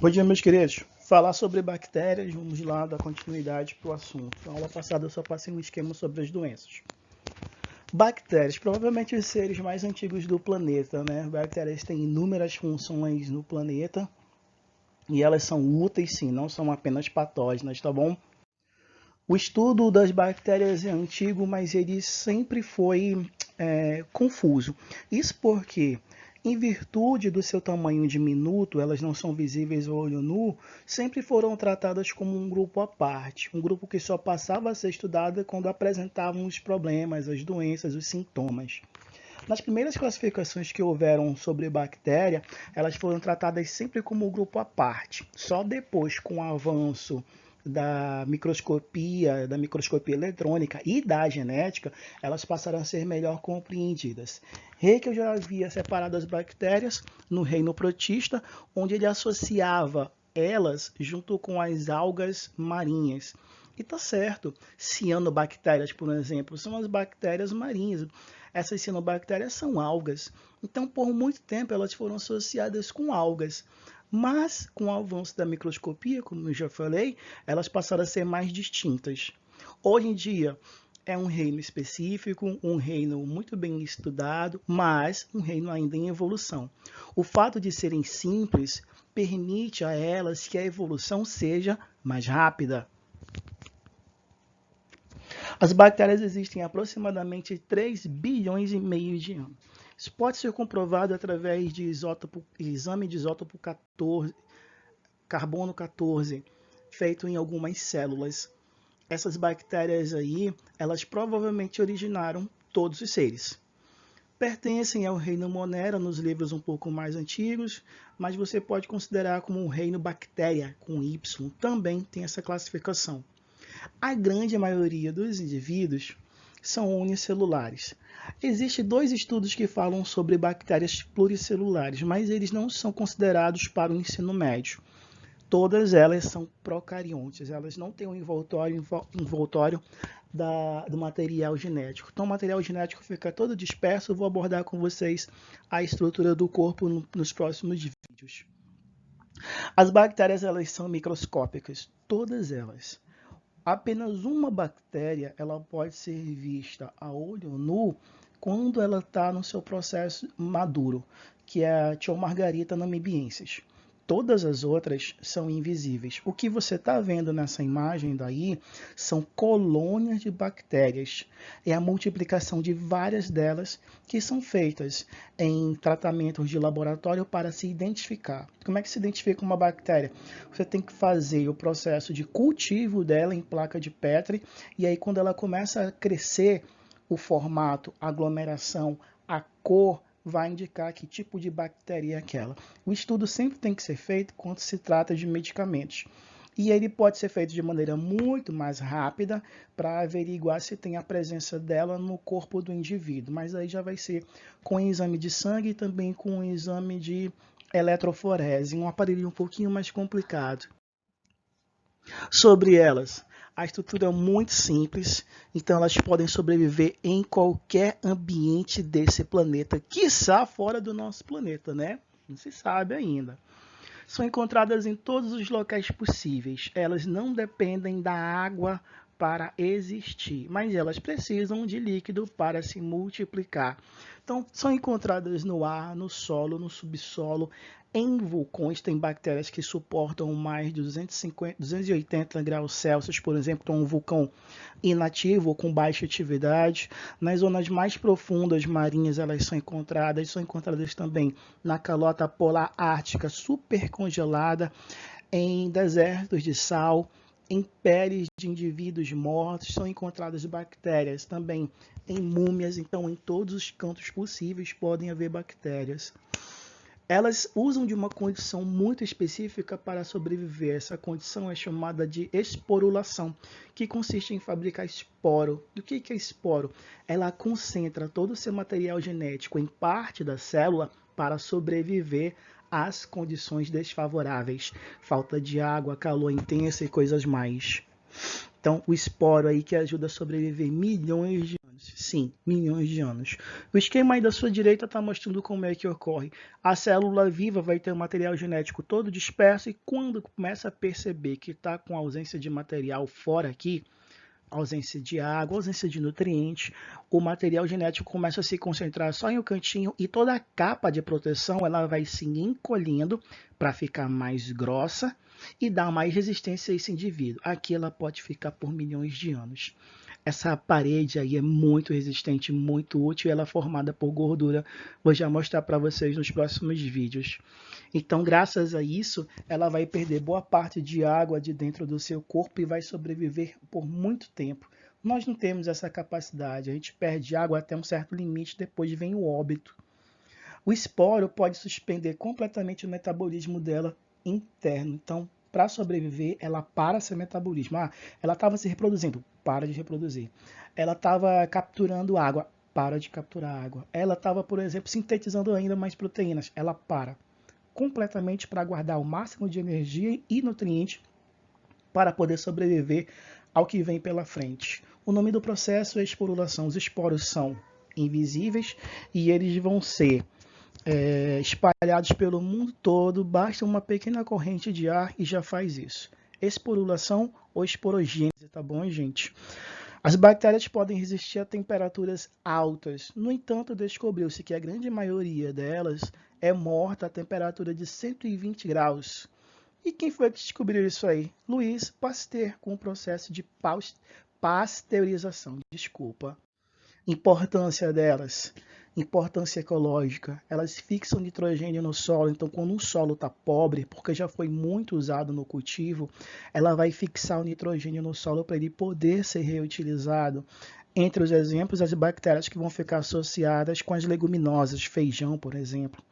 Bom dia, meus queridos. Falar sobre bactérias, vamos lá dar continuidade para o assunto. Na aula passada eu só passei um esquema sobre as doenças. Bactérias, provavelmente os seres mais antigos do planeta, né? Bactérias têm inúmeras funções no planeta e elas são úteis sim, não são apenas patógenas, tá bom? O estudo das bactérias é antigo, mas ele sempre foi confuso. Isso porque, em virtude do seu tamanho diminuto, elas não são visíveis ao olho nu, sempre foram tratadas como um grupo à parte, um grupo que só passava a ser estudado quando apresentavam os problemas, as doenças, os sintomas. Nas primeiras classificações que houveram sobre bactéria, elas foram tratadas sempre como um grupo à parte. Só depois, com o avanço da microscopia eletrônica e da genética, elas passaram a ser melhor compreendidas. Haeckel já havia separado as bactérias no reino protista, onde ele associava elas junto com as algas marinhas. E tá certo, cianobactérias, por exemplo, são as bactérias marinhas. Essas cianobactérias são algas. Então, por muito tempo, elas foram associadas com algas. Mas, com o avanço da microscopia, como eu já falei, elas passaram a ser mais distintas. Hoje em dia, é um reino específico, um reino muito bem estudado, mas um reino ainda em evolução. O fato de serem simples permite a elas que a evolução seja mais rápida. As bactérias existem há aproximadamente 3 bilhões e meio de anos. Isso pode ser comprovado através de exame de isótopo 14, carbono 14, feito em algumas células. Essas bactérias aí, elas provavelmente originaram todos os seres. Pertencem ao reino Monera nos livros um pouco mais antigos, mas você pode considerar como um reino bactéria, com Y, também tem essa classificação. A grande maioria dos indivíduos são unicelulares. Existem 2 estudos que falam sobre bactérias pluricelulares, mas eles não são considerados para o ensino médio. Todas elas são procariontes, elas não têm um envoltório do material genético. Então, o material genético fica todo disperso. Eu vou abordar com vocês a estrutura do corpo nos próximos vídeos. As bactérias, elas são microscópicas, todas elas. Apenas uma bactéria ela pode ser vista a olho nu quando ela está no seu processo maduro, que é a Thiomargarita namibiensis. Todas as outras são invisíveis. O que você está vendo nessa imagem daí são colônias de bactérias. É a multiplicação de várias delas que são feitas em tratamentos de laboratório para se identificar. Como é que se identifica uma bactéria? Você tem que fazer o processo de cultivo dela em placa de Petri, e aí quando ela começa a crescer, o formato, a aglomeração, a cor, vai indicar que tipo de bactéria é aquela. O estudo sempre tem que ser feito quando se trata de medicamentos. E ele pode ser feito de maneira muito mais rápida para averiguar se tem a presença dela no corpo do indivíduo. Mas aí já vai ser com exame de sangue e também com exame de eletroforese, um aparelho um pouquinho mais complicado. Sobre elas, a estrutura é muito simples, então elas podem sobreviver em qualquer ambiente desse planeta, quiçá fora do nosso planeta, né? Não se sabe ainda. São encontradas em todos os locais possíveis. Elas não dependem da água para existir, mas elas precisam de líquido para se multiplicar. Então, são encontradas no ar, no solo, no subsolo, em vulcões. Tem bactérias que suportam mais de 280 graus Celsius, por exemplo, então um vulcão inativo ou com baixa atividade. Nas zonas mais profundas marinhas, elas são encontradas também na calota polar ártica super congelada, em desertos de sal, em peles de indivíduos mortos, são encontradas bactérias também em múmias, então em todos os cantos possíveis podem haver bactérias. Elas usam de uma condição muito específica para sobreviver. Essa condição é chamada de esporulação, que consiste em fabricar esporo. E o que é esporo? Ela concentra todo o seu material genético em parte da célula para sobreviver às condições desfavoráveis, falta de água, calor intenso e coisas mais. Então, o esporo aí que ajuda a sobreviver milhões de anos. anos. Sim, milhões de anos. O esquema aí da sua direita está mostrando como é que ocorre. A célula viva vai ter o material genético todo disperso e quando começa a perceber que está com ausência de material fora aqui, ausência de água, ausência de nutrientes, o material genético começa a se concentrar só em um cantinho e toda a capa de proteção ela vai se encolhendo para ficar mais grossa e dar mais resistência a esse indivíduo. Aqui ela pode ficar por milhões de anos. Essa parede aí é muito resistente, muito útil e ela é formada por gordura. Vou já mostrar para vocês nos próximos vídeos. Então, graças a isso, ela vai perder boa parte de água de dentro do seu corpo e vai sobreviver por muito tempo. Nós não temos essa capacidade, a gente perde água até um certo limite, depois vem o óbito. O esporo pode suspender completamente o metabolismo dela interno. Então, para sobreviver, ela para seu metabolismo. Ela estava se reproduzindo, para de reproduzir. Ela estava capturando água, para de capturar água. Ela estava, por exemplo, sintetizando ainda mais proteínas, ela para completamente para guardar o máximo de energia e nutrientes para poder sobreviver ao que vem pela frente. O nome do processo é esporulação. Os esporos são invisíveis e eles vão ser espalhados pelo mundo todo, basta uma pequena corrente de ar e já faz isso. Esporulação ou esporogênese, tá bom, gente? As bactérias podem resistir a temperaturas altas. No entanto, descobriu-se que a grande maioria delas é morta a temperatura de 120 graus. E quem foi que descobriu isso aí? Louis Pasteur, com o processo de pasteurização. Desculpa. Importância delas. Importância ecológica. Elas fixam nitrogênio no solo, então quando um solo está pobre, porque já foi muito usado no cultivo, ela vai fixar o nitrogênio no solo para ele poder ser reutilizado. Entre os exemplos, as bactérias que vão ficar associadas com as leguminosas, feijão, por exemplo.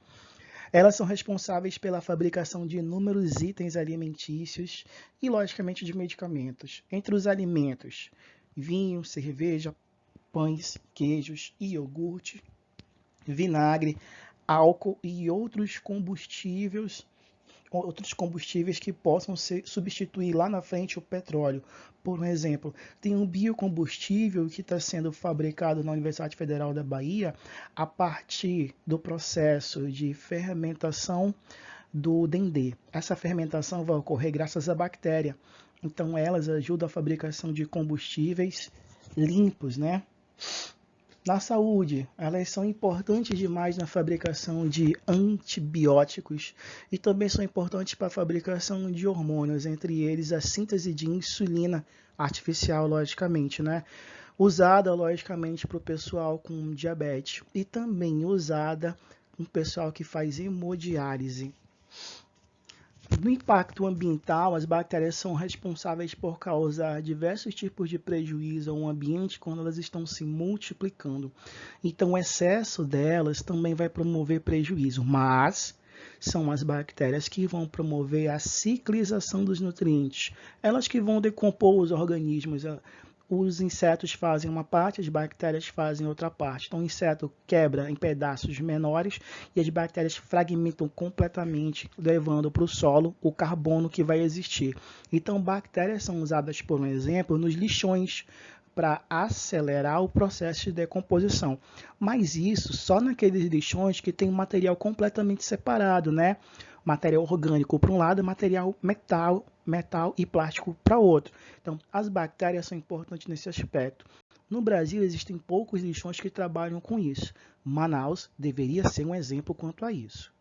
Elas são responsáveis pela fabricação de inúmeros itens alimentícios e, logicamente, de medicamentos. Entre os alimentos, vinho, cerveja, pães, queijos, iogurte, vinagre, álcool e outros combustíveis que possam substituir lá na frente o petróleo. Por exemplo, tem um biocombustível que está sendo fabricado na Universidade Federal da Bahia a partir do processo de fermentação do dendê. Essa fermentação vai ocorrer graças à bactéria. Então, elas ajudam a fabricação de combustíveis limpos, né? Na saúde, elas são importantes demais na fabricação de antibióticos e também são importantes para a fabricação de hormônios, entre eles a síntese de insulina artificial, logicamente, né? Usada, logicamente, para o pessoal com diabetes e também usada com o pessoal que faz hemodiálise. No impacto ambiental, as bactérias são responsáveis por causar diversos tipos de prejuízo ao ambiente quando elas estão se multiplicando. Então, o excesso delas também vai promover prejuízo, mas são as bactérias que vão promover a ciclização dos nutrientes. Elas que vão decompor os organismos. Os insetos fazem uma parte, as bactérias fazem outra parte. Então, o inseto quebra em pedaços menores e as bactérias fragmentam completamente, levando para o solo o carbono que vai existir. Então, bactérias são usadas, por exemplo, nos lixões para acelerar o processo de decomposição. Mas isso só naqueles lixões que tem um material completamente separado, né? Material orgânico para um lado, material metal e plástico para outro. Então, as bactérias são importantes nesse aspecto. No Brasil, existem poucos lixões que trabalham com isso. Manaus deveria ser um exemplo quanto a isso.